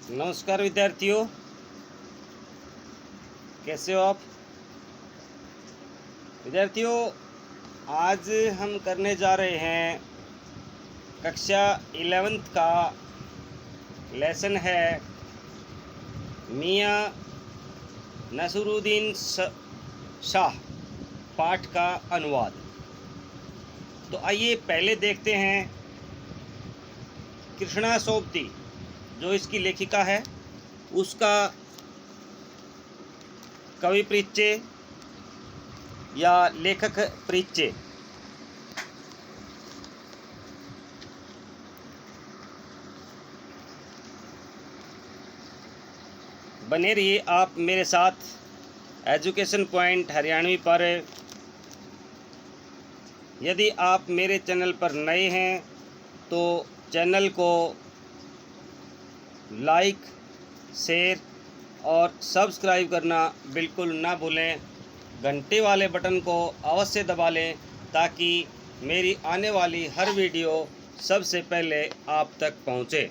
नमस्कार विद्यार्थियों, कैसे हो आप? विद्यार्थियों, आज हम करने जा रहे हैं कक्षा 11th का लेसन है मियाँ नसरुद्दीन शाह पाठ का अनुवाद। तो आइए पहले देखते हैं कृष्णा सोबती जो इसकी लेखिका है उसका कवि परिचय या लेखक परिचय। बने रहिए आप मेरे साथ एजुकेशन पॉइंट हरियाणवी पर। यदि आप मेरे चैनल पर नए हैं तो चैनल को लाइक, शेयर और सब्सक्राइब करना बिल्कुल ना भूलें। घंटे वाले बटन को अवश्य दबा लें ताकि मेरी आने वाली हर वीडियो सबसे पहले आप तक पहुंचे।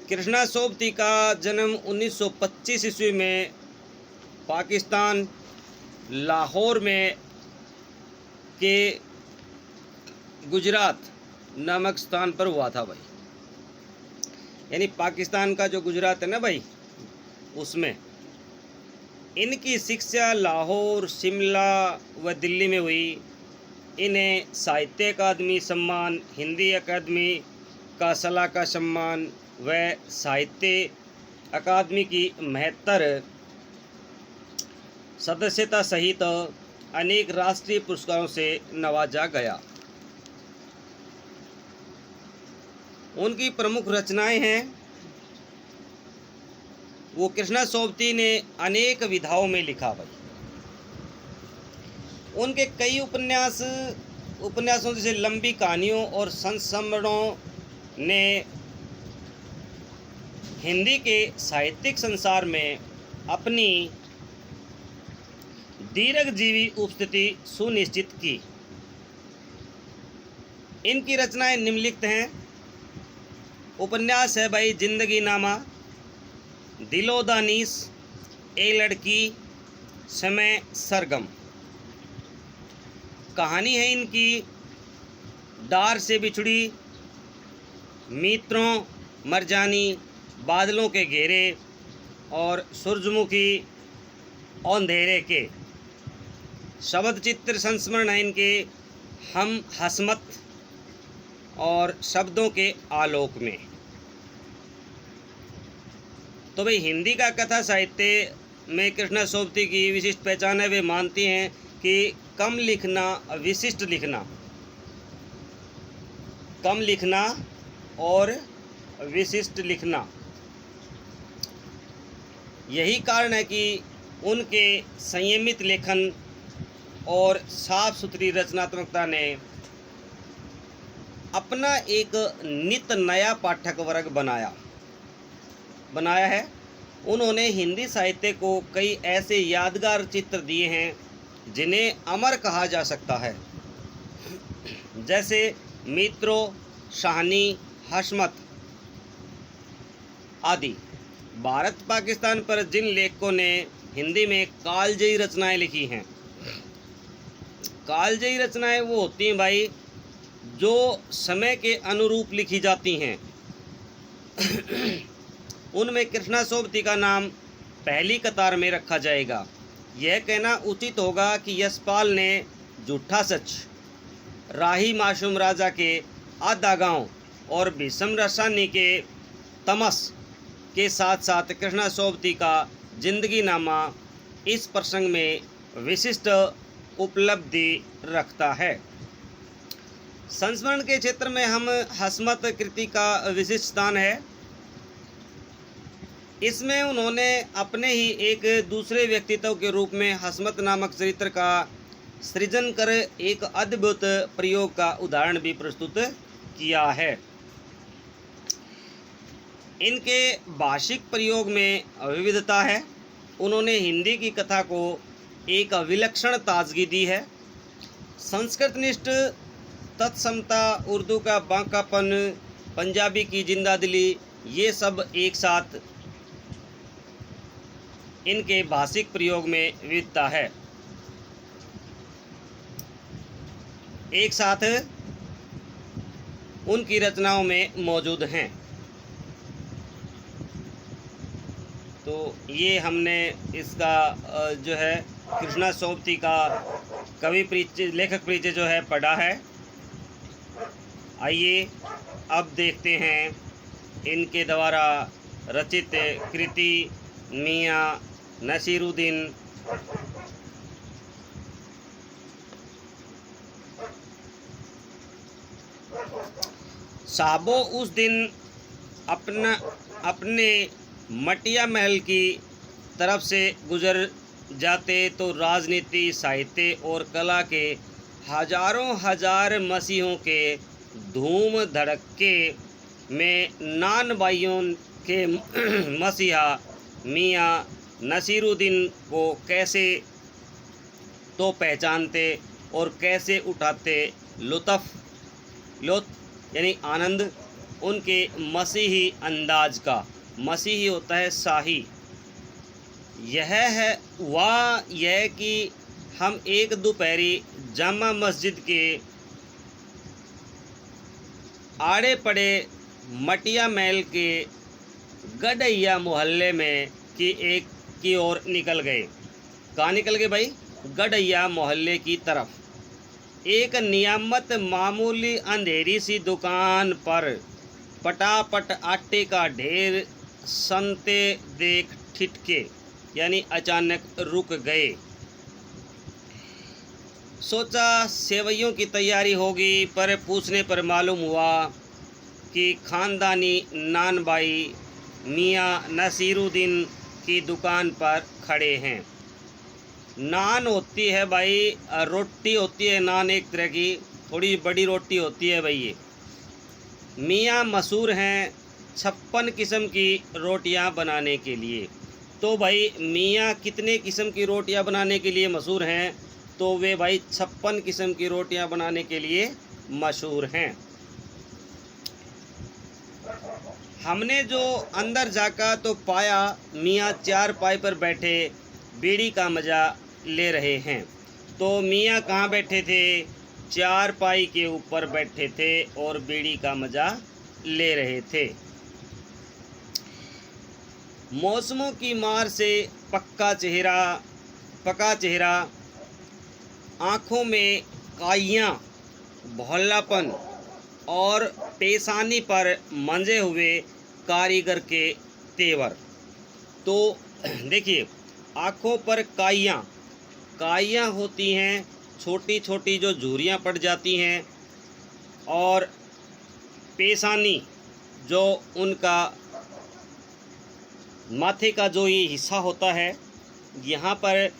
कृष्णा सोबती का जन्म 1925 ईस्वी में पाकिस्तान लाहौर में के गुजरात नामक स्थान पर हुआ था भाई। यानी पाकिस्तान का जो गुजरात है ना भाई, उसमें। इनकी शिक्षा लाहौर, शिमला व दिल्ली में हुई। इन्हें साहित्य अकादमी सम्मान, हिंदी अकादमी का सलाह का सम्मान व साहित्य अकादमी की 72 सदस्यता सहित अनेक राष्ट्रीय पुरस्कारों से नवाजा गया। उनकी प्रमुख रचनाएं हैं, वो कृष्णा सोबती ने अनेक विधाओं में लिखा भाई। उनके कई उपन्यासों जैसे लंबी कहानियों और संस्मरणों ने हिंदी के साहित्यिक संसार में अपनी दीर्घजीवी उपस्थिति सुनिश्चित की। इनकी रचनाएं निम्नलिखित हैं। उपन्यास है भाई जिंदगी नामा, दिलोदानीस, ए लड़की, समय सरगम। कहानी है इनकी डार से बिछड़ी, मित्रों, मरजानी, बादलों के घेरे और सूरजमुखी अंधेरे के। शब्द चित्र संस्मरण है इनके हम हसमत और शब्दों के आलोक में। तो भाई हिंदी का कथा साहित्य में कृष्णा सोबती की विशिष्ट पहचान है। वे मानती हैं कि कम लिखना, विशिष्ट लिखना, कम लिखना और विशिष्ट लिखना, यही कारण है कि उनके संयमित लेखन और साफ सुथरी रचनात्मकता ने अपना एक नित नया पाठक वर्ग बनाया है। उन्होंने हिंदी साहित्य को कई ऐसे यादगार चित्र दिए हैं जिन्हें अमर कहा जा सकता है, जैसे मित्रों, शाहनी, हसमत आदि। भारत पाकिस्तान पर जिन लेखकों ने हिंदी में कालजयी रचनाएं लिखी हैं, कालजयी रचनाएं वो होती हैं भाई जो समय के अनुरूप लिखी जाती हैं। उनमें कृष्णा सोबती का नाम पहली कतार में रखा जाएगा। यह कहना उचित होगा कि यशपाल ने झूठा सच, राही मासूम राजा के आधा गांव और भीष्म रसानी के तमस के साथ साथ कृष्णा सोबती का जिंदगी नामा इस प्रसंग में विशिष्ट उपलब्धि रखता है। संस्मरण के क्षेत्र में हम हसमत कृति का विशिष्ट स्थान है। इसमें उन्होंने अपने ही एक दूसरे व्यक्तित्व के रूप में हसमत नामक चरित्र का सृजन कर एक अद्भुत प्रयोग का उदाहरण भी प्रस्तुत किया है। इनके भाषिक प्रयोग में विविधता है। उन्होंने हिंदी की कथा को एक विलक्षण ताजगी दी है। संस्कृतनिष्ठ तत्समता, उर्दू का बांकापन, पंजाबी की जिंदा दिली, ये सब एक साथ इनके भाषिक प्रयोग में विविधता है, एक साथ उनकी रचनाओं में मौजूद हैं। तो ये हमने इसका जो है कृष्णा सोबती का कवि परिचय, लेखक परिचय जो है पढ़ा है। आइए अब देखते हैं इनके द्वारा रचित कृति मियाँ नसीरुद्दीन साहबो उस दिन अपने मटिया महल की तरफ से गुजर जाते तो राजनीति, साहित्य और कला के हजारों हजार मसीहों के धूम धड़के में नान भाइयों के मसीहा मियाँ नसीरुद्दीन को कैसे तो पहचानते और कैसे उठाते लुत्फ़ यानी आनंद उनके मसीही अंदाज का। मसीही होता है शाही। यह है यह कि हम एक दोपहरी जामा मस्जिद के आड़े पड़े मटिया महल के गडैया मोहल्ले में की ओर निकल गए। कहाँ निकल गए भाई? गडैया मोहल्ले की तरफ। एक नियामत मामूली अंधेरी सी दुकान पर पटापट आटे का ढेर संते देख ठिठके, यानी अचानक रुक गए। सोचा सेवइयों की तैयारी होगी, पर पूछने पर मालूम हुआ कि खानदानी नान भाई मियाँ नसीरुद्दीन की दुकान पर खड़े हैं। नान होती है भाई, रोटी होती है नान, एक तरह की थोड़ी बड़ी रोटी होती है भाई। ये मियाँ मशहूर हैं 56 किस्म की रोटियां बनाने के लिए। तो भाई मियाँ कितने किस्म की रोटियां बनाने के लिए मशहूर हैं? तो वे भाई 56 किस्म की रोटियां बनाने के लिए मशहूर हैं। हमने जो अंदर जाकर तो पाया मियाँ चारपाई पर बैठे बीड़ी का मज़ा ले रहे हैं। तो मियाँ कहाँ बैठे थे? चारपाई के ऊपर बैठे थे और बीड़ी का मज़ा ले रहे थे। मौसमों की मार से पक्का चेहरा, आँखों में काइयाँ, भोलापन और पेशानी पर मंजे हुए कारीगर के तेवर। तो देखिए, आँखों पर काइयाँ होती हैं, छोटी छोटी जो झुर्रियाँ पड़ जाती हैं, और पेशानी जो उनका माथे का जो ये हिस्सा होता है, यहाँ पर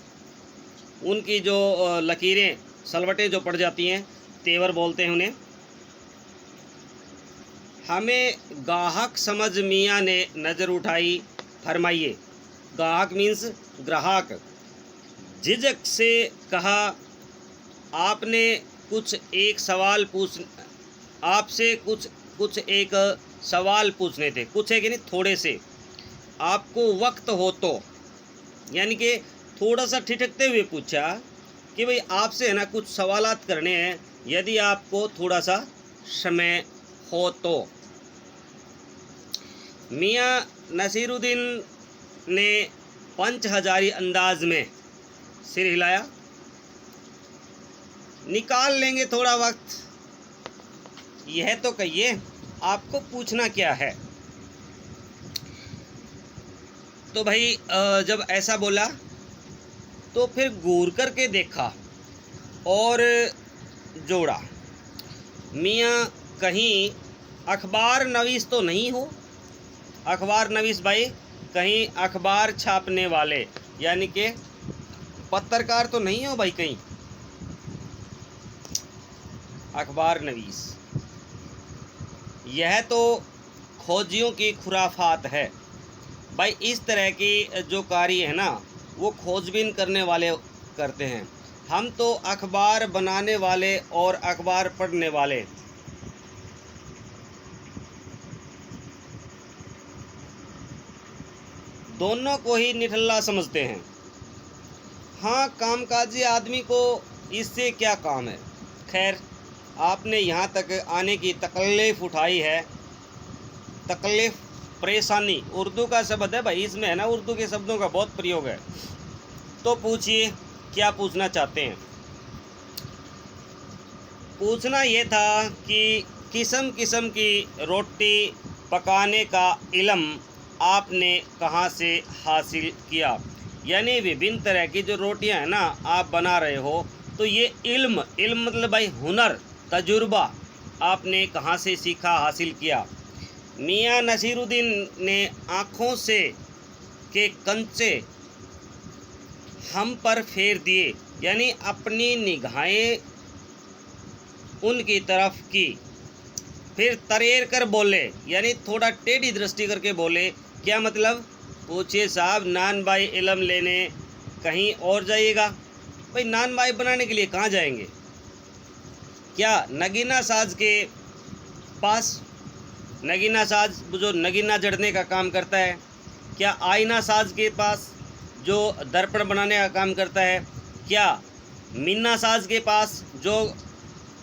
उनकी जो लकीरें, सलवटें जो पड़ जाती हैं, तेवर बोलते हैं उन्हें। हमें गाहक समझ मियाँ ने नज़र उठाई। फरमाइए, गाहक मीन्स ग्राहक। झिझक से कहा, आपसे कुछ एक सवाल पूछने थे। कुछ है कि नहीं, थोड़े से। आपको वक्त हो तो, यानी कि थोड़ा सा ठिठकते हुए पूछा कि भाई आपसे है ना कुछ सवालात करने हैं, यदि आपको थोड़ा सा समय हो तो। मियाँ नसीरुद्दीन ने 5000 अंदाज में सिर हिलाया। निकाल लेंगे थोड़ा वक्त, यह तो कहिए आपको पूछना क्या है। तो भाई जब ऐसा बोला तो फिर घूर करके देखा और जोड़ा, मियाँ कहीं अखबार नवीस तो नहीं हो? अखबार नवीस भाई, कहीं अखबार छापने वाले, यानी कि पत्रकार तो नहीं हो भाई कहीं? अखबार नवीस, यह तो खोजियों की खुराफात है भाई। इस तरह की जो कार्य है ना, वो खोजबीन करने वाले करते हैं। हम तो अखबार बनाने वाले और अखबार पढ़ने वाले दोनों को ही निठल्ला समझते हैं। हाँ, कामकाजी आदमी को इससे क्या काम है। खैर, आपने यहाँ तक आने की तकल्लुफ़ उठाई है। तकल्लुफ़, परेशानी उर्दू का शब्द है भाई, इसमें है ना, उर्दू के शब्दों का बहुत प्रयोग है। तो पूछिए, क्या पूछना चाहते हैं। पूछना ये था कि किस्म किस्म की रोटी पकाने का इल्म आपने कहाँ से हासिल किया। यानी विभिन्न तरह की जो रोटियां हैं ना आप बना रहे हो, तो ये इल्म मतलब भाई हुनर, तजुर्बा आपने कहाँ से सीखा, हासिल किया। मियाँ नसीरुद्दीन ने आँखों से के कंचे हम पर फेर दिए, यानी अपनी निगाहें उनकी तरफ की, फिर तरेर कर बोले, यानी थोड़ा टेढ़ी दृष्टि करके बोले। क्या मतलब। पूछिए साहब, नान भाई इल्म लेने कहीं और जाइएगा। भाई नान भाई बनाने के लिए कहाँ जाएंगे। क्या नगीना साज के पास, नगीना साज जो नगीना जड़ने का काम करता है। क्या आईना साज के पास जो दर्पण बनाने का काम करता है। क्या मीना साज के पास जो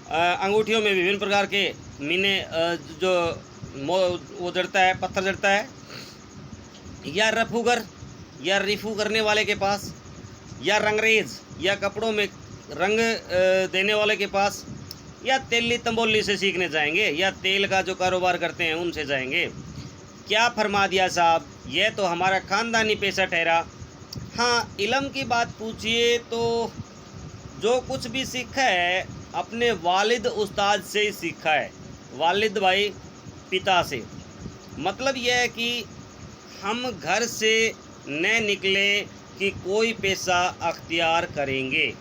अंगूठियों में विभिन्न प्रकार के मीने जो वो जड़ता है, पत्थर जड़ता है। या रफूगर या रिफू करने वाले के पास, या रंगरेज या कपड़ों में रंग देने वाले के पास, या तेली तंबोली से सीखने जाएंगे, या तेल का जो कारोबार करते हैं उनसे जाएंगे। क्या फरमा दिया साहब, यह तो हमारा ख़ानदानी पेशा ठहरा। हाँ, इल्म की बात पूछिए तो जो कुछ भी सीखा है अपने वालिद उस्ताद से ही सीखा है। वालिद भाई पिता से। मतलब यह है कि हम घर से न निकले कि कोई पेशा अख्तियार करेंगे।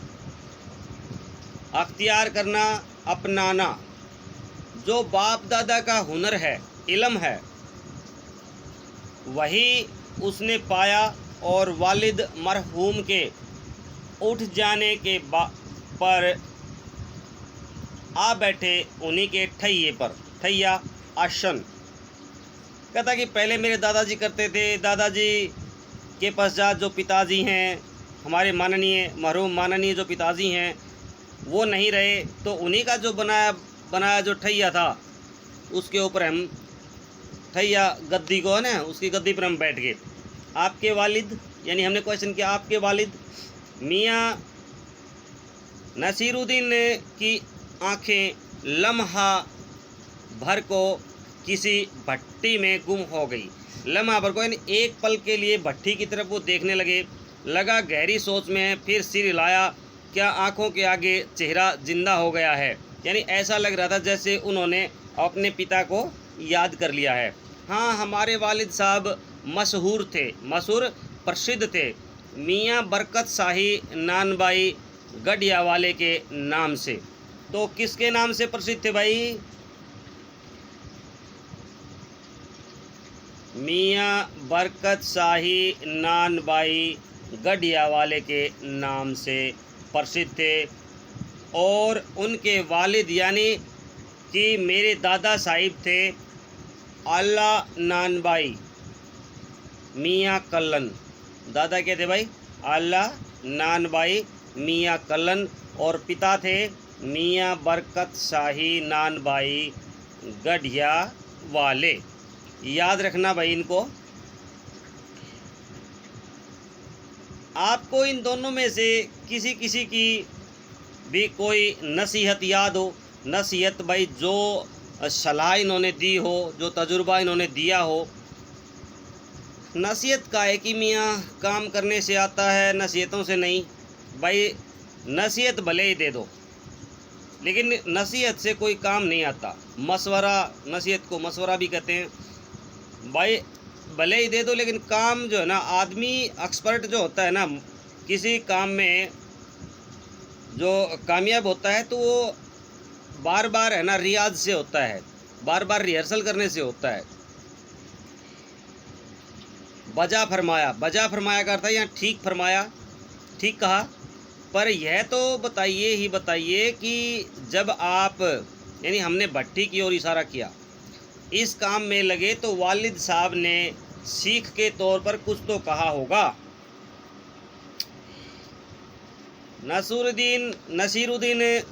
अख्तियार करना, अपनाना, जो बाप दादा का हुनर है, इल्म है, वही उसने पाया। और वालिद मरहूम के उठ जाने के पर आ बैठे उन्हीं के ठैये पर, ठैया आसन। कहता कि पहले मेरे दादाजी करते थे, दादाजी के पश्चात जो पिताजी हैं हमारे माननीय मरहूम माननीय जो पिताजी हैं वो नहीं रहे, तो उन्हीं का जो बनाया जो ठैया था उसके ऊपर हम, ठैया गद्दी को है ना, उसकी गद्दी पर हम बैठ गए। आपके वालिद, यानी हमने क्वेश्चन किया, आपके वालिद मियाँ नसीरुद्दीन की आँखें लम्हा भर को किसी भट्टी में गुम हो गई। लम्हा भर को यानी एक पल के लिए भट्टी की तरफ वो देखने लगा गहरी सोच में है, फिर सिर हिलाया। क्या आँखों के आगे चेहरा जिंदा हो गया है, यानी ऐसा लग रहा था जैसे उन्होंने अपने पिता को याद कर लिया है। हाँ, हमारे वालिद साहब मशहूर थे, मशहूर प्रसिद्ध थे, मियाँ बरकत शाही नानबाई गढ़ियावाले के नाम से। तो किसके नाम से प्रसिद्ध थे भाई। मियाँ बरकत शाही नानबाई गढ़ियावाले के नाम से प्रसिद्ध थे। और उनके वालिद यानी कि मेरे दादा साहिब थे आला नानबाई मियाँ कल्लन। दादा क्या थे भाई, आला नानबाई मियाँ कल्लन। और पिता थे मियाँ बरकत शाही नानबाई गढ़ियावाले। याद रखना भाई इनको। आपको इन दोनों में से किसी किसी की भी कोई नसीहत याद हो, नसीहत भाई जो सलाह इन्होंने दी हो, जो तजुर्बा इन्होंने दिया हो। नसीहत का है कि मियाँ काम करने से आता है, नसीहतों से नहीं। भाई नसीहत भले ही दे दो, लेकिन नसीहत से कोई काम नहीं आता। मशवरा, नसीहत को मशवरा भी कहते हैं। भाई भले ही दे दो, लेकिन काम जो है ना, आदमी एक्सपर्ट जो होता है ना किसी काम में, जो कामयाब होता है तो वो बार बार है ना रियाज से होता है, बार बार रिहर्सल करने से होता है। बजा फरमाया, बजा फरमाया का अर्थ है यहाँ ठीक फरमाया, ठीक कहा। पर यह तो बताइए ही बताइए कि जब आप, यानी हमने भट्टी की ओर इशारा किया, इस काम में लगे तो वालिद साहब ने सीख के तौर पर कुछ तो कहा होगा। नसीरुद्दीन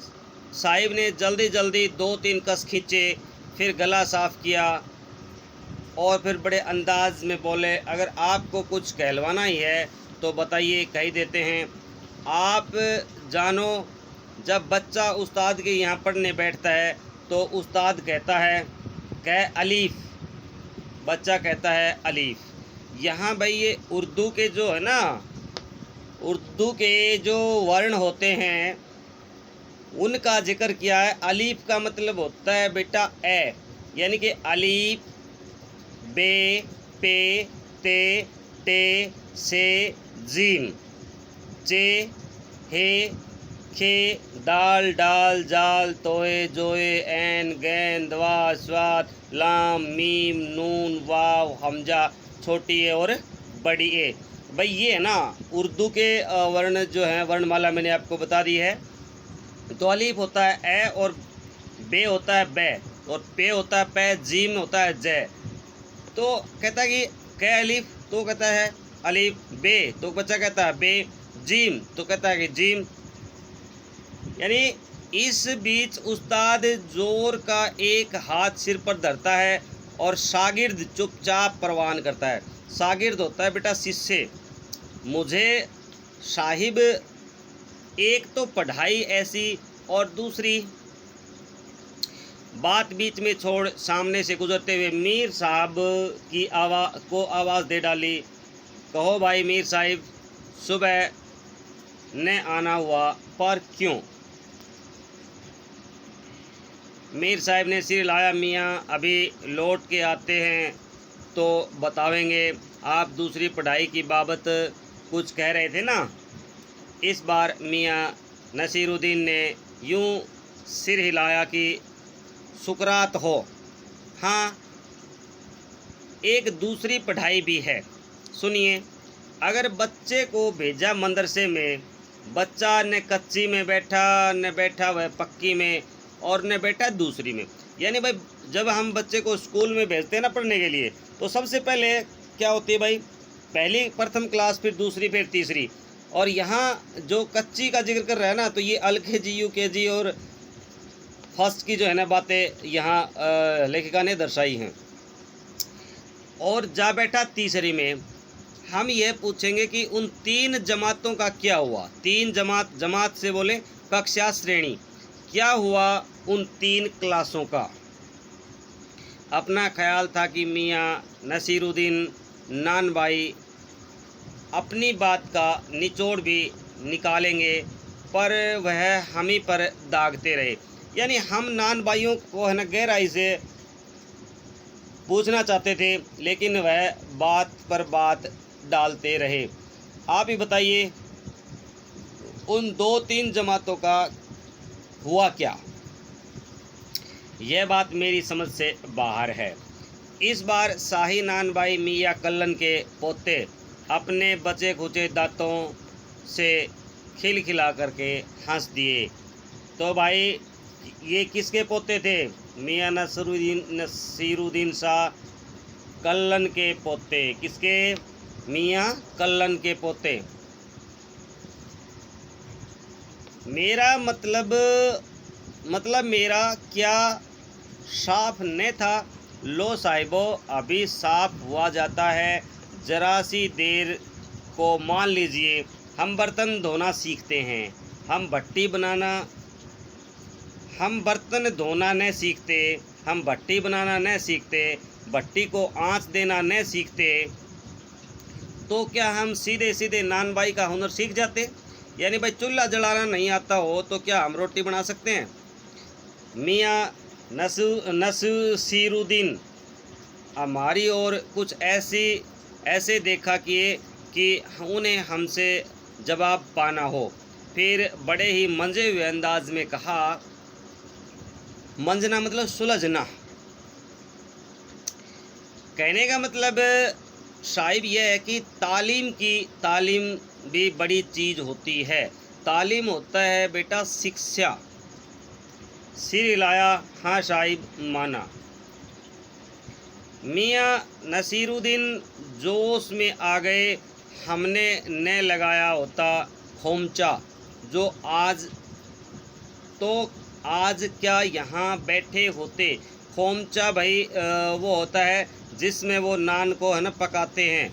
साहिब ने जल्दी जल्दी 2-3 कस खींचे, फिर गला साफ किया और फिर बड़े अंदाज में बोले, अगर आपको कुछ कहलवाना ही है तो बताइए, कह ही देते हैं। आप जानो, जब बच्चा उस्ताद के यहाँ पढ़ने बैठता है तो उस्ताद कहता है कह अलीफ, बच्चा कहता है अलीफ। यहाँ भाई ये उर्दू के जो है ना, उर्दू के जो वर्ण होते हैं उनका जिक्र किया है। अलीफ का मतलब होता है बेटा ए, यानी कि अलीफ, बे, पे, ते, टे, से, जीम, चे, हे, खे, दाल, डाल, जाल, तोए, जोए, ऐन, गैन, दवा, स्वाद, लाम, मीम, नून, वाव, हमजा, छोटी ए और बड़ी ए। भाई ये है ना उर्दू के वर्ण जो हैं, वर्णमाला मैंने आपको बता दी है। तो अलीफ होता है ए, और बे होता है बे, और पे होता है पे, जीम होता है जय। तो कहता है कि कै अलीफ, तो कहता है अलीफ, बे तो बच्चा कहता है बे, जीम तो कहता है कि जीम। यानी इस बीच उस्ताद जोर का एक हाथ सिर पर धरता है और शागिर्द चुपचाप परवान करता है। शागिर्द होता है बेटा शिष्य। मुझे साहिब एक तो पढ़ाई ऐसी, और दूसरी बात बीच में छोड़ सामने से गुजरते हुए मीर साहब की आवाज़ दे डाली, कहो भाई मीर साहिब, सुबह ने आना हुआ पर क्यों? मीर साहब ने सिर हिलाया, मियाँ अभी लौट के आते हैं तो बतावेंगे। आप दूसरी पढ़ाई की बाबत कुछ कह रहे थे ना। इस बार मियाँ नसीरुद्दीन ने यूं सिर हिलाया कि सुकरात हो। हाँ, एक दूसरी पढ़ाई भी है, सुनिए। अगर बच्चे को भेजा मदरसे में, बच्चा न कच्ची में बैठा, न बैठा वह पक्की में, और न बैठा दूसरी में। यानी भाई जब हम बच्चे को स्कूल में भेजते हैं ना पढ़ने के लिए, तो सबसे पहले क्या होती है भाई, पहली प्रथम क्लास, फिर दूसरी, फिर तीसरी। और यहाँ जो कच्ची का जिक्र कर रहा है ना, तो ये LKG UKG और फर्स्ट की जो है ना बातें यहाँ लेखिका ने दर्शाई हैं। और जा बैठा तीसरी में, हम ये पूछेंगे कि उन 3 जमातों का क्या हुआ। 3 जमात से बोले कक्षा श्रेणी, क्या हुआ उन 3 क्लासों का। अपना ख्याल था कि मियाँ नसीरुद्दीन नान भाई अपनी बात का निचोड़ भी निकालेंगे, पर वह हम ही पर दागते रहे। यानी हम नान भाइयों को है ना गहराई से पूछना चाहते थे, लेकिन वह बात पर बात डालते रहे। आप ही बताइए उन 2-3 जमातों का हुआ क्या? यह बात मेरी समझ से बाहर है। इस बार शाही नान भाई मियाँ कल्लन के पोते अपने बचे खुचे दांतों से खिलखिला करके हंस दिए। तो भाई ये किसके पोते थे? मियाँ नसीरुद्दीन शाह कल्लन के पोते। किसके? मियाँ कल्लन के पोते। मेरा मतलब मेरा क्या साफ न था? लो साहिबो, अभी साफ हुआ जाता है, जरा सी देर को मान लीजिए हम बर्तन धोना सीखते हैं। हम बर्तन धोना न सीखते, हम भट्टी बनाना न सीखते, भट्टी को आँच देना न सीखते, तो क्या हम सीधे सीधे नान भाई का हुनर सीख जाते? यानी भाई चूल्हा जलाना नहीं आता हो तो क्या हम रोटी बना सकते हैं? मियाँ नसीरुद्दीन हमारी ओर कुछ ऐसे देखा कि उन्हें हमसे जवाब पाना हो। फिर बड़े ही मंजे हुए अंदाज में कहा, मंजना मतलब सुलझना। कहने का मतलब साहिब यह है कि तालीम भी बड़ी चीज़ होती है। तालीम होता है बेटा शिक्षा। सिर हिलाया, हाँ साहिब माना। मियाँ नसीरुद्दीन जोश में आ गए, हमने न लगाया होता खोमचा, जो आज क्या यहाँ बैठे होते। खोमचा भाई वो होता है जिसमें वो नान को है ना पकाते हैं।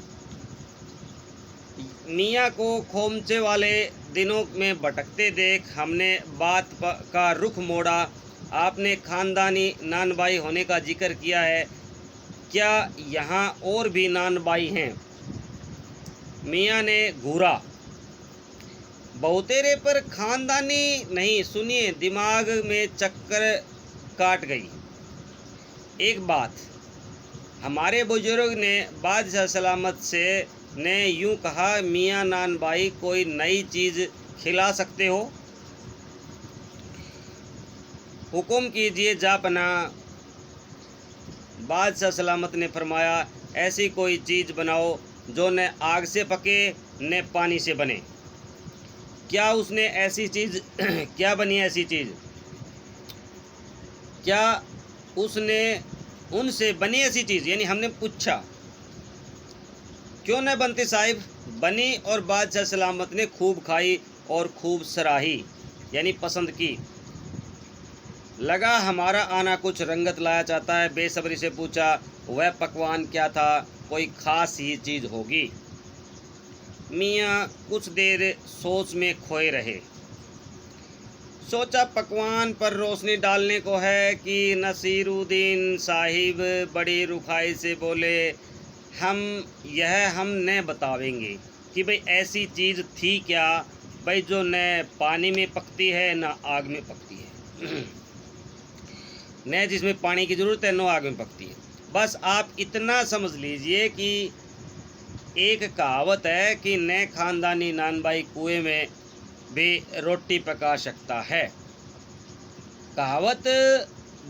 मियाँ को खोमचे वाले दिनों में भटकते देख हमने बात का रुख मोड़ा। आपने ख़ानदानी नानबाई होने का जिक्र किया है, क्या यहाँ और भी नानबाई हैं? मियाँ ने घूरा। बहुतेरे पर ख़ानदानी नहीं, सुनिए, दिमाग में चक्कर काट गई। एक बात, हमारे बुजुर्ग ने बादशाह सलामत से ने यूँ कहा, मियाँ नानबाई कोई नई चीज़ खिला सकते हो? हुक्म कीजिए जापना। बादशाह सलामत ने फरमाया, ऐसी कोई चीज़ बनाओ जो न आग से पके न पानी से बने। क्या उसने ऐसी चीज़ क्या बनी ऐसी चीज़? क्या उसने उनसे बनी ऐसी चीज़? यानी हमने पूछा, क्यों न बनती साहिब? बनी और बादशाह सलामत ने खूब खाई और खूब सराही, यानी पसंद की। लगा हमारा आना कुछ रंगत लाया चाहता है, बेसब्री से पूछा, वह पकवान क्या था? कोई ख़ास ही चीज़ होगी। मियाँ कुछ देर सोच में खोए रहे। सोचा पकवान पर रोशनी डालने को है कि नसीरुद्दीन साहिब बड़ी रुखाई से बोले, हम न बतावेंगे कि भाई ऐसी चीज़ थी क्या भाई, जो न पानी में पकती है न आग में पकती है न जिसमें पानी की ज़रूरत है न आग में पकती है। बस आप इतना समझ लीजिए कि एक कहावत है कि न ख़ानदानी नानबाई कुएं में भी रोटी पका सकता है। कहावत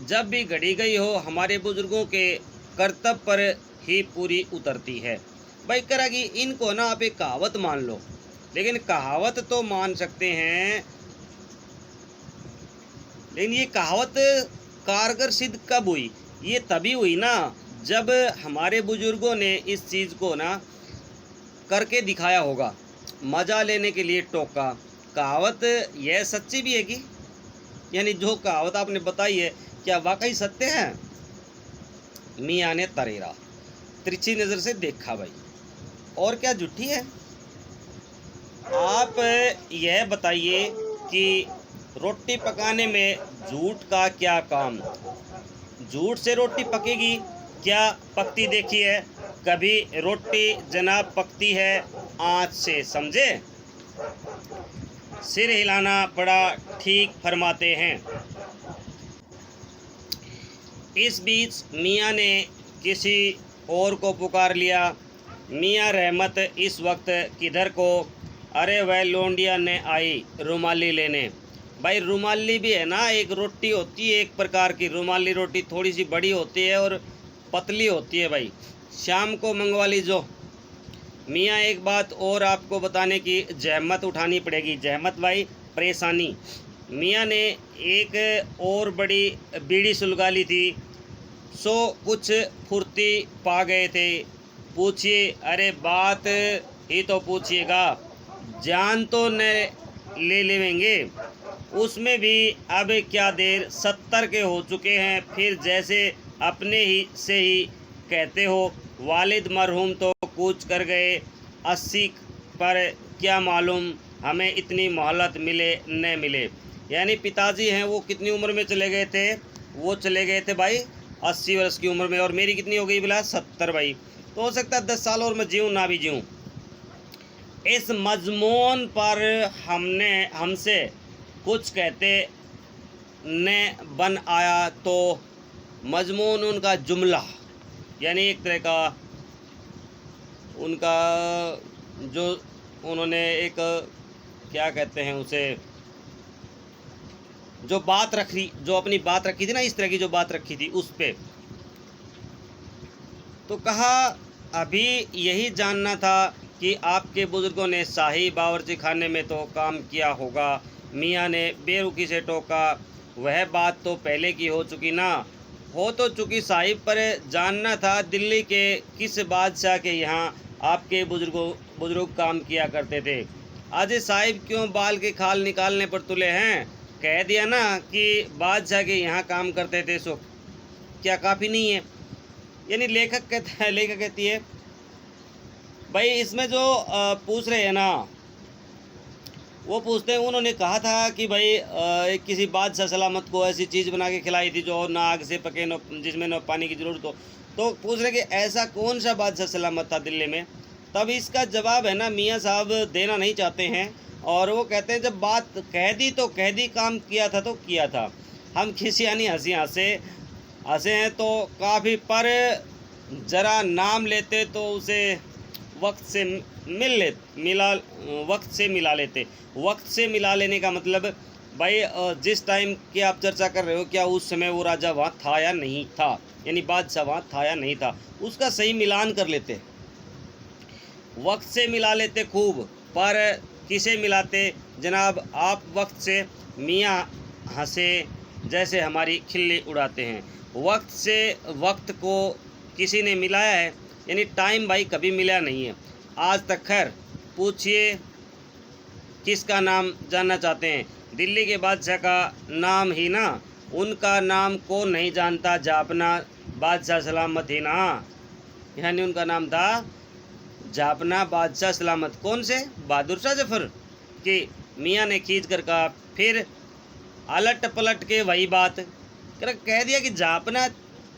जब भी गढ़ी गई हो, हमारे बुजुर्गों के कर्तव्य पर ही पूरी उतरती है। भाई करागी, इनको ना आप एक कहावत मान लो, लेकिन कहावत तो मान सकते हैं, लेकिन ये कहावत कारगर सिद्ध कब हुई? ये तभी हुई ना जब हमारे बुजुर्गों ने इस चीज़ को ना करके दिखाया होगा, मज़ा लेने के लिए टोका। कहावत यह सच्ची भी है कि, यानी जो कहावत आपने बताई है क्या वाकई सत्य है? मियाँ ने तरेरा तिरछी नज़र से देखा। भाई और क्या झूठी है? आप यह बताइए कि रोटी पकाने में झूठ का क्या काम? झूठ से रोटी पकेगी क्या? पकती देखी है कभी रोटी जनाब? पकती है आँच से, समझे? सिर हिलाना पड़ा, ठीक फरमाते हैं। इस बीच मियाँ ने किसी और को पुकार लिया। मियाँ रहमत इस वक्त किधर को? अरे वह लोंडिया ने आई रुमाली लेने। भाई रुमाली भी है ना, एक रोटी होती है एक प्रकार की। रुमाली रोटी थोड़ी सी बड़ी होती है और पतली होती है। भाई शाम को मंगवा लीजो। मियाँ एक बात और आपको बताने की जहमत उठानी पड़ेगी। जहमत भाई परेशानी। मियाँ ने एक और बड़ी बीड़ी सुलगा ली थी, सो कुछ फुर्ती पा गए थे। पूछिए। अरे बात ही तो पूछिएगा, जान तो न ले लेंगे, उसमें भी अब क्या देर, 70 के हो चुके हैं। फिर जैसे अपने ही से ही कहते हो, वालिद मरहूम तो कूच कर गए 80 पर, क्या मालूम हमें इतनी मोहलत मिले न मिले। यानी पिताजी हैं वो कितनी उम्र में चले गए थे? वो चले गए थे भाई 80 वर्ष की उम्र में, और मेरी कितनी हो गई बिला? 70। भाई तो हो सकता है 10 साल और मैं जीऊँ ना भी जीऊँ। इस मजमून पर हमसे कुछ कहते न बन आया तो मजमून उनका जुमला, यानी एक तरह का उनका जो उन्होंने एक क्या कहते हैं उसे, जो बात रखी, जो अपनी बात रखी थी ना, इस तरह की जो बात रखी थी उस पे। तो कहा अभी यही जानना था कि आपके बुजुर्गों ने शाही बावर्ची खाने में तो काम किया होगा। मियाँ ने बेरुखी से टोका, वह बात तो पहले की हो चुकी ना। हो तो चुकी साहिब, पर जानना था दिल्ली के किस बादशाह के यहाँ आपके बुजुर्ग काम किया करते थे। आज साहिब क्यों बाल के खाल निकालने पर तुले हैं? कह दिया ना कि बादशाह के यहाँ काम करते थे, सो क्या काफ़ी नहीं है? यानी लेखक कहती है भाई इसमें जो पूछ रहे हैं ना, वो पूछते हैं उन्होंने कहा था कि भाई किसी बादशाह सलामत को ऐसी चीज़ बना के खिलाई थी जो ना आग से पके, न जिसमें न पानी की ज़रूरत हो। तो पूछ रहे कि ऐसा कौन सा बादशाह सलामत था दिल्ली में? तब इसका जवाब है ना मियाँ साहब देना नहीं चाहते हैं, और वो कहते हैं जब बात कह दी तो कह दी, काम किया था तो किया था। हम खिसियानी हंसे हैं तो काफ़ी, पर ज़रा नाम लेते तो उसे वक्त से मिला लेते। वक्त से मिला लेने का मतलब भाई जिस टाइम की आप चर्चा कर रहे हो, क्या उस समय वो राजा वहाँ था या नहीं था, यानी बादशाह वहाँ था या नहीं था, उसका सही मिलान कर लेते। वक्त से मिला लेते खूब, पर किसे मिलाते जनाब? आप वक्त से। मियाँ हंसे जैसे हमारी खिल्ली उड़ाते हैं। वक्त से वक्त को किसी ने मिलाया है? यानी टाइम भाई कभी मिला नहीं है आज तक। खैर पूछिए किसका नाम जानना चाहते हैं? दिल्ली के बादशाह का नाम ही ना, उनका नाम कौन नहीं जानता, जापना बादशाह सलामत ही ना। यानी उनका नाम था जापना बादशाह सलामत। कौन से? बहादुर शाह जफर की। मियाँ ने खींच कर कहा, फिर अलट पलट के वही बात कह दिया कि जापना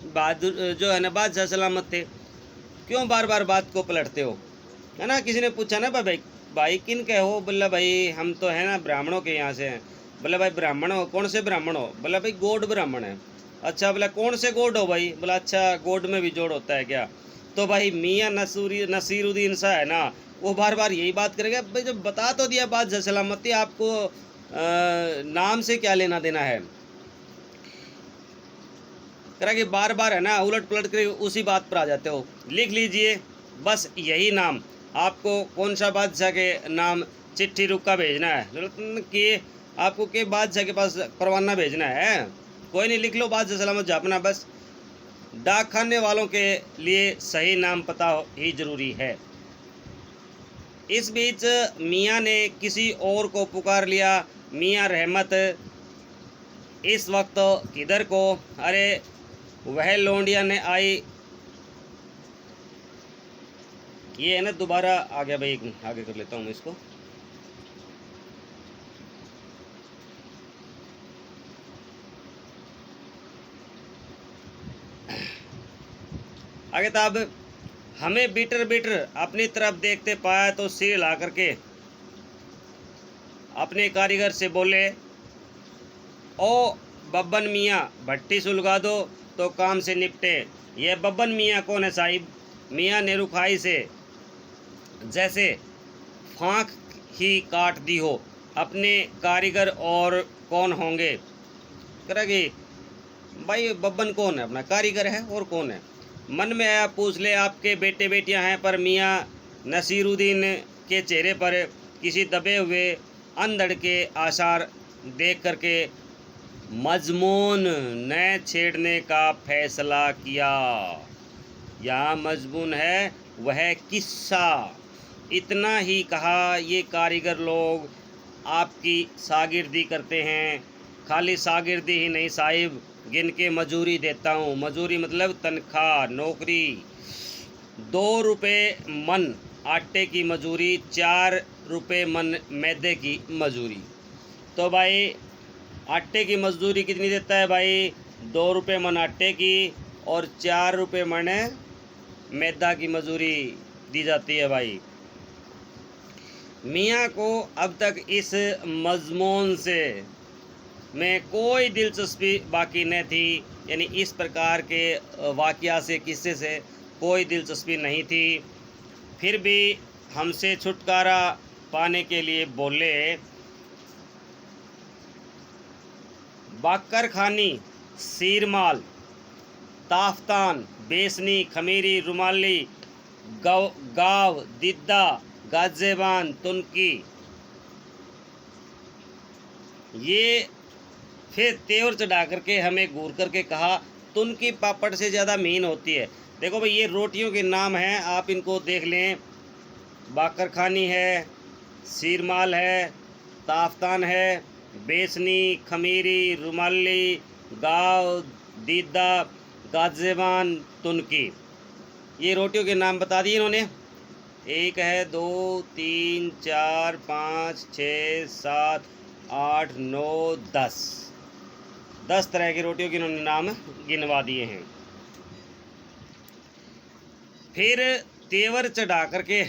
बहादुर जो है ना बादशाह सलामत थे। क्यों बार बार बात को पलटते हो? है ना, किसी ने पूछा ना भाई किन के हो? बोला भाई हम तो है ना ब्राह्मणों के यहाँ से हैं। बोला भाई ब्राह्मण हो? कौन से ब्राह्मण हो? बोला भाई गौड़ ब्राह्मण है। अच्छा, बोला कौन से गौड़ हो भाई? बोला अच्छा गौड़ में भी जोड़ होता है क्या? तो भाई मियाँ नसीरुद्दीन सा है ना, वो बार बार यही बात करेगा। भाई जब बता तो दिया बात सलामती, आपको नाम से क्या लेना देना है? करा कि बार बार है ना उलट पलट कर उसी बात पर आ जाते हो। लिख लीजिए बस यही नाम। आपको कौन सा बादशाह के नाम चिट्ठी रुका भेजना है? जरूरत कि आपको के बादशाह के पास परवाना भेजना है? कोई नहीं, लिख लो बादशाह सलामत जापना। बस डाक खाने वालों के लिए सही नाम पता ही जरूरी है। इस बीच मियाँ ने किसी और को पुकार लिया। मियाँ रहमत इस वक्त किधर को? अरे वह लौंडिया ने आई। ये है ना दोबारा आ गया भाई, आगे कर लेता हूँ मैं इसको। आगे था, अब हमें बीटर अपनी तरफ देखते पाया तो सिर हिला करके अपने कारीगर से बोले, ओ बब्बन मियाँ भट्टी सुलगा दो तो काम से निपटे। यह बब्बन मियाँ कौन है साहिब? मियाँ ने रुखाई से जैसे फांक ही काट दी हो। अपने कारीगर और कौन होंगे? करेगी भाई बब्बन कौन है? अपना कारीगर है, और कौन है? मन में आया पूछ ले, आपके बेटे बेटियां हैं। पर मियाँ नसीरुद्दीन के चेहरे पर किसी दबे हुए अंधड़ के आसार देख करके मजमून न छेड़ने का फैसला किया। यहाँ मजमून है वह किस्सा। इतना ही कहा, ये कारीगर लोग आपकी शागिर्दी करते हैं। खाली शागिर्दी ही नहीं साहिब, गिन के मजूरी देता हूँ। मजूरी मतलब तनख्वाह, नौकरी। 2 रुपये मन आटे की मजूरी, 4 रुपये मन मैदे की मजूरी। तो भाई आटे की मजदूरी कितनी देता है भाई? 2 रुपये मन आटे की और 4 रुपये मन मैदा की मजूरी दी जाती है भाई। मियाँ को अब तक इस मजमून से में कोई दिलचस्पी बाकी न थी। यानी इस प्रकार के वाक़या से, किस्से से कोई दिलचस्पी नहीं थी। फिर भी हमसे छुटकारा पाने के लिए बोले, बाकर खानी, सीरमाल, ताफ्तान, बेसनी, खमीरी, रुमाली, गाव, दिद्दा, गाजेबान, तुनकी। ये फिर तेवर चढ़ा करके हमें घूर करके कहा, तुन की पापड़ से ज़्यादा महीन होती है। देखो भाई, ये रोटियों के नाम हैं, आप इनको देख लें। बाकर खानी है, सीरमाल है, ताफ्तान है, बेसनी, खमीरी, रुमाली, गाव, दीदा, गाजेबान, तुनकी। ये रोटियों के नाम बता दिए इन्होंने। एक है, 2, 3, 4, 5, 6, 7, 8, 9, 10 तरह की रोटियों के इन्होंने नाम गिनवा दिए हैं। फिर तेवर चढ़ा करके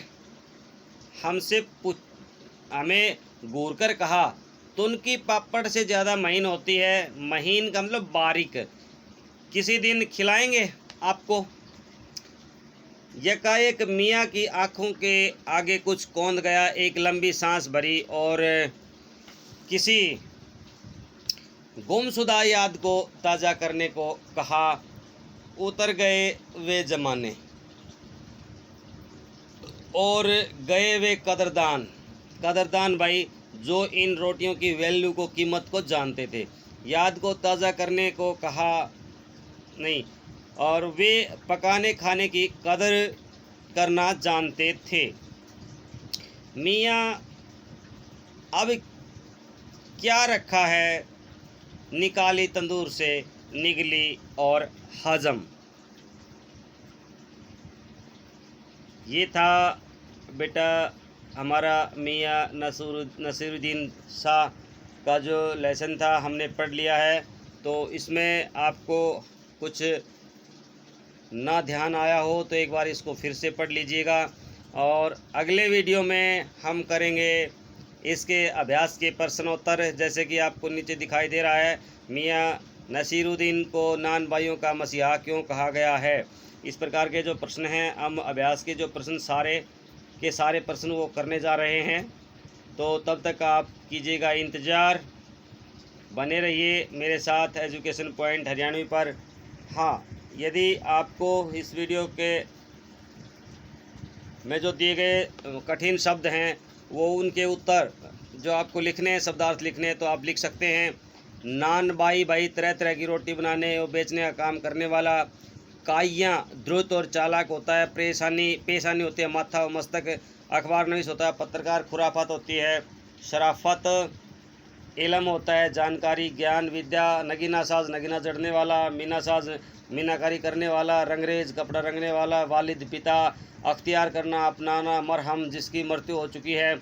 हमें घूर कर कहा, तुन की पापड़ से ज़्यादा महीन होती है। महीन का मतलब बारीक। किसी दिन खिलाएंगे आपको। यकाएक मियाँ की आंखों के आगे कुछ कौंध गया, एक लंबी सांस भरी और किसी गुमशुदा याद को ताज़ा करने को कहा। उतर गए वे ज़माने और गए वे कदरदान भाई, जो इन रोटियों की वैल्यू को, कीमत को जानते थे। याद को ताज़ा करने को कहा नहीं, और वे पकाने खाने की कदर करना जानते थे। मियाँ अब क्या रखा है, निकाली तंदूर से निगली और हजम। ये था बेटा हमारा मियाँ नसीरुद्दीन शाह का जो लेसन था, हमने पढ़ लिया है। तो इसमें आपको कुछ ना ध्यान आया हो तो एक बार इसको फिर से पढ़ लीजिएगा। और अगले वीडियो में हम करेंगे इसके अभ्यास के प्रश्नोत्तर। जैसे कि आपको नीचे दिखाई दे रहा है, मियाँ नसीरुद्दीन को नान भाइयों का मसीहा क्यों कहा गया है। इस प्रकार के जो प्रश्न हैं, हम अभ्यास के जो प्रश्न सारे के सारे प्रश्न वो करने जा रहे हैं। तो तब तक आप कीजिएगा इंतज़ार, बने रहिए मेरे साथ एजुकेशन पॉइंट हरियाणवी पर। हाँ, यदि आपको इस वीडियो के में जो दिए गए कठिन शब्द हैं, वो उनके उत्तर जो आपको लिखने हैं, शब्दार्थ लिखने हैं, तो आप लिख सकते हैं। नान भाई तरह तरह की रोटी बनाने और बेचने का काम करने वाला। काइयाँ द्रुत और चालाक होता है। पेशानी होती है, माथा और मस्तक। अखबार नवीस होता है, पत्रकार। खुराफात होती है, शराफत। इलम होता है, जानकारी, ज्ञान, विद्या। नगीना साज, नगीना जड़ने वाला। मीना साज, मीनाकारी करने वाला। रंगरेज, कपड़ा रंगने वाला। वालिद, पिता। अख्तियार करना, अपनाना। मरहम, जिसकी मृत्यु हो चुकी है।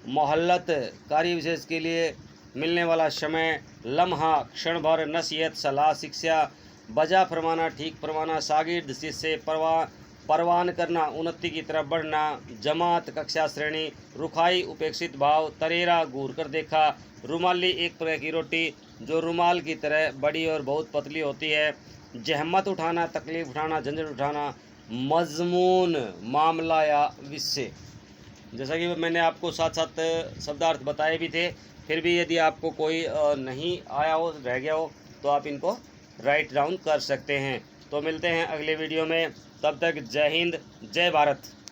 मोहल्लत, कार्य विशेष के लिए मिलने वाला समय। लम्हा, क्षण भर। नसीहत, सलाह, शिक्षा। बजा फरमाना, ठीक फरमाना। शागिर्द, शिष्य। परवान करना, उन्नति की तरफ बढ़ना। जमात, कक्षा, श्रेणी। रुखाई, उपेक्षित भाव। तरेरा, घूर कर देखा। रुमाली, एक तरह की रोटी जो रुमाल की तरह बड़ी और बहुत पतली होती है। जहमत उठाना, तकलीफ उठाना, झंझट उठाना। मजमून, मामला या विषय। जैसा कि मैंने आपको साथ साथ शब्दार्थ बताए भी थे, फिर भी यदि आपको कोई नहीं आया हो, रह गया हो, तो आप इनको राइट डाउन कर सकते हैं। तो मिलते हैं अगले वीडियो में, तब तक जय हिंद, जय भारत।